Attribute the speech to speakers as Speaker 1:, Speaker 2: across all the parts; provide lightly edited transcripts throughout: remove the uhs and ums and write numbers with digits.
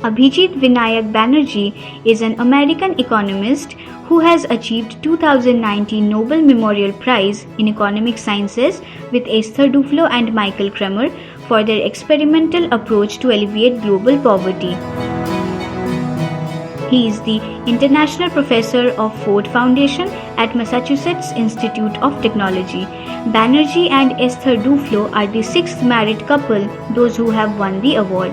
Speaker 1: Abhijit Banerjee is an American economist who has achieved 2019 Nobel Memorial Prize in Economic Sciences with Esther Duflo and Michael Kremer for their experimental approach to alleviate global poverty. He is the International Professor of Ford Foundation at Massachusetts Institute of Technology. Banerjee and Esther Duflo are the sixth married couple, those who have won the award.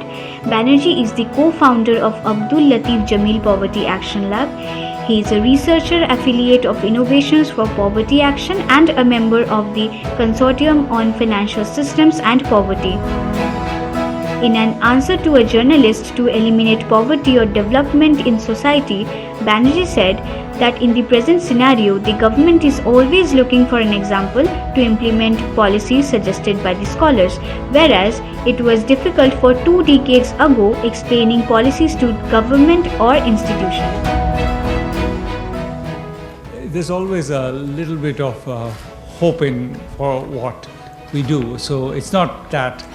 Speaker 1: Banerjee is the co-founder of Abdul Latif Jameel Poverty Action Lab. He is a researcher affiliate of Innovations for Poverty Action and a member of the Consortium on Financial Systems and Poverty. In an answer to a journalist to eliminate poverty or development in society, Banerjee said that in the present scenario, the government is always looking for an example to implement policies suggested by the scholars, whereas it was difficult for 2 decades ago explaining policies to government or institution.
Speaker 2: There's always a little bit of hope for what we do. So it's not that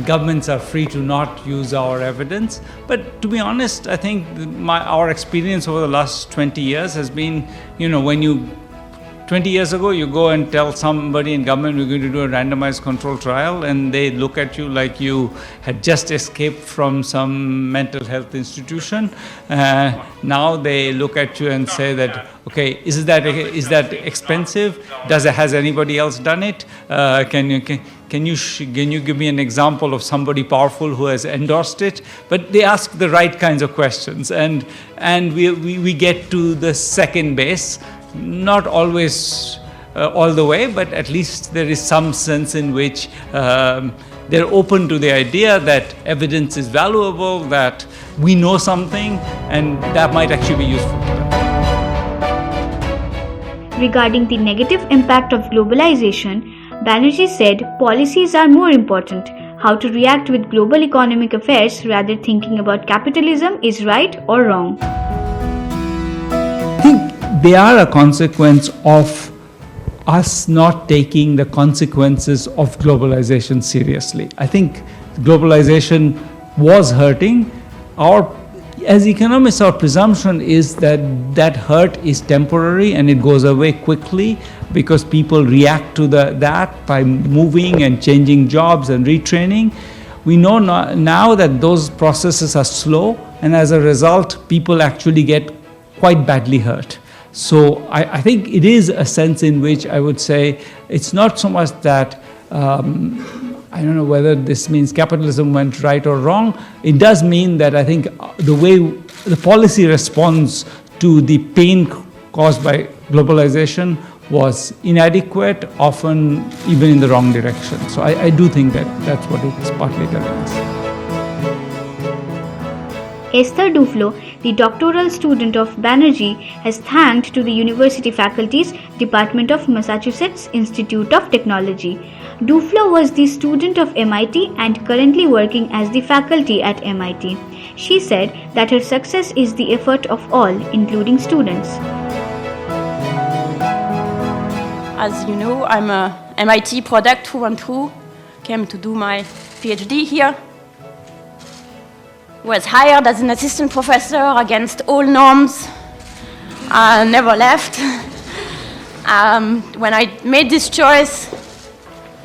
Speaker 2: governments are free to not use our evidence. But to be honest, I think our experience over the last 20 years has been, 20 years ago, you go and tell somebody in government, we're going to do a randomized control trial, and they look at you like you had just escaped from some mental health institution. Now they look at you and say that, okay, is that expensive? Has anybody else done it? Can you give me an example of somebody powerful who has endorsed it? But they ask the right kinds of questions, and we get to the second base. Not always all the way, but at least there is some sense in which they're open to the idea that evidence is valuable, that we know something, and that might actually be useful to them.
Speaker 1: Regarding the negative impact of globalization, Banerjee said policies are more important. How to react with global economic affairs rather thinking about capitalism is right or wrong.
Speaker 2: I think they are a consequence of us not taking the consequences of globalization seriously. I think globalization was hurting. As economists, our presumption is that hurt is temporary and it goes away quickly because people react to that by moving and changing jobs and retraining. We know now that those processes are slow, and as a result, people actually get quite badly hurt. So I think it is a sense in which I would say it's not so much that I don't know whether this means capitalism went right or wrong. It does mean that I think the way the policy response to the pain caused by globalization was inadequate, often even in the wrong direction. So I do think that's what it's partly telling us.
Speaker 1: Esther Duflo, the doctoral student of Banerjee, has thanked to the university faculty's Department of Massachusetts Institute of Technology. Duflo was the student of MIT and currently working as the faculty at MIT. She said that her success is the effort of all, including students.
Speaker 3: As you know, I'm a MIT product through and through. Came to do my PhD here. Was hired as an assistant professor against all norms. Never left. When I made this choice,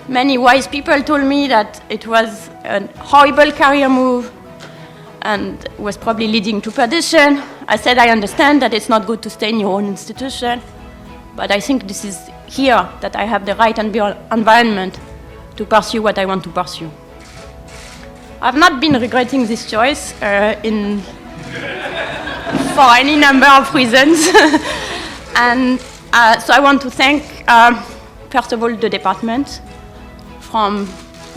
Speaker 3: many wise people told me that it was a horrible career move and was probably leading to perdition. I said, I understand that it's not good to stay in your own institution, but I think this is here that I have the right environment to pursue what I want to pursue. I've not been regretting this choice for any number of reasons. And so I want to thank, first of all, the department. From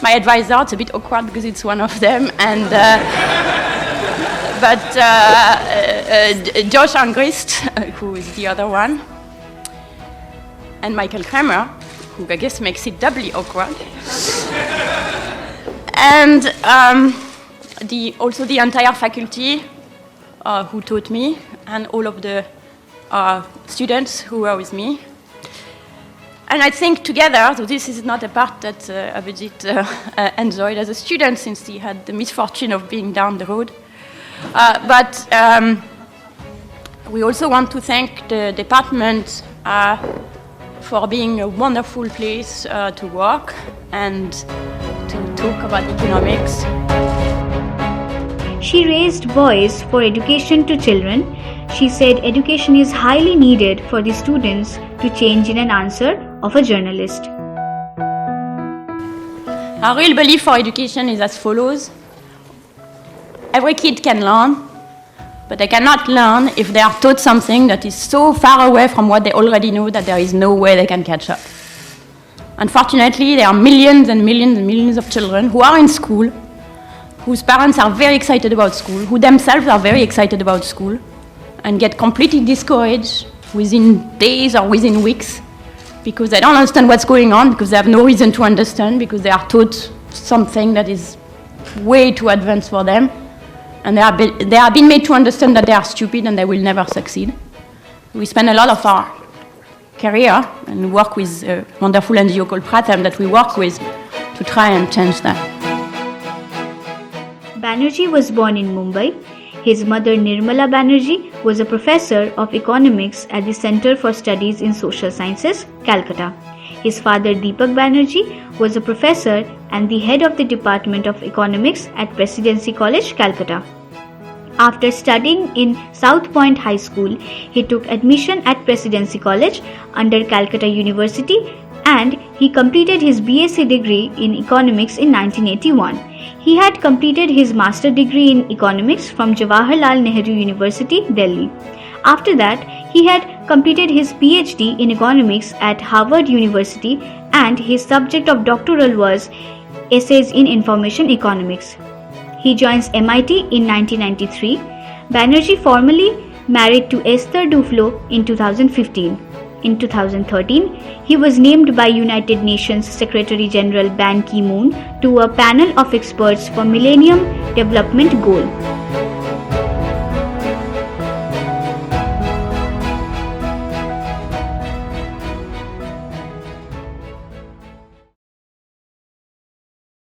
Speaker 3: my advisor, it's a bit awkward because it's one of them, and Josh Angrist, who is the other one, and Michael Kremer, who I guess makes it doubly awkward. And also the entire faculty who taught me, and all of the students who were with me. And I think together, so this is not a part that Abhijit enjoyed as a student, since he had the misfortune of being down the road. But we also want to thank the department for being a wonderful place to work and to talk about economics.
Speaker 1: She raised voice for education to children. She said education is highly needed for the students to change in an answer of a journalist.
Speaker 3: Our real belief for education is as follows. Every kid can learn, but they cannot learn if they are taught something that is so far away from what they already know that there is no way they can catch up. Unfortunately, there are millions and millions and millions of children who are in school, whose parents are very excited about school, who themselves are very excited about school, and get completely discouraged within days or within weeks because they don't understand what's going on, because they have no reason to understand, because they are taught something that is way too advanced for them, and they are being made to understand that they are stupid and they will never succeed. We spend a lot of our career and work with a wonderful NGO called Pratham that we work with to try and change that.
Speaker 1: Banerjee was born in Mumbai. His mother Nirmala Banerjee was a professor of economics at the Center for Studies in Social Sciences, Calcutta. His father Deepak Banerjee was a professor and the head of the Department of Economics at Presidency College, Calcutta. After studying in South Point High School, he took admission at Presidency College under Calcutta University and he completed his BSc degree in economics in 1981. He had completed his master degree in economics from Jawaharlal Nehru University, Delhi. After that, he had completed his PhD in economics at Harvard University and his subject of doctoral was Essays in Information Economics. He joins MIT in 1993. Banerjee formally married to Esther Duflo in 2015. In 2013, he was named by United Nations Secretary General Ban Ki-moon to a panel of experts for Millennium Development Goal.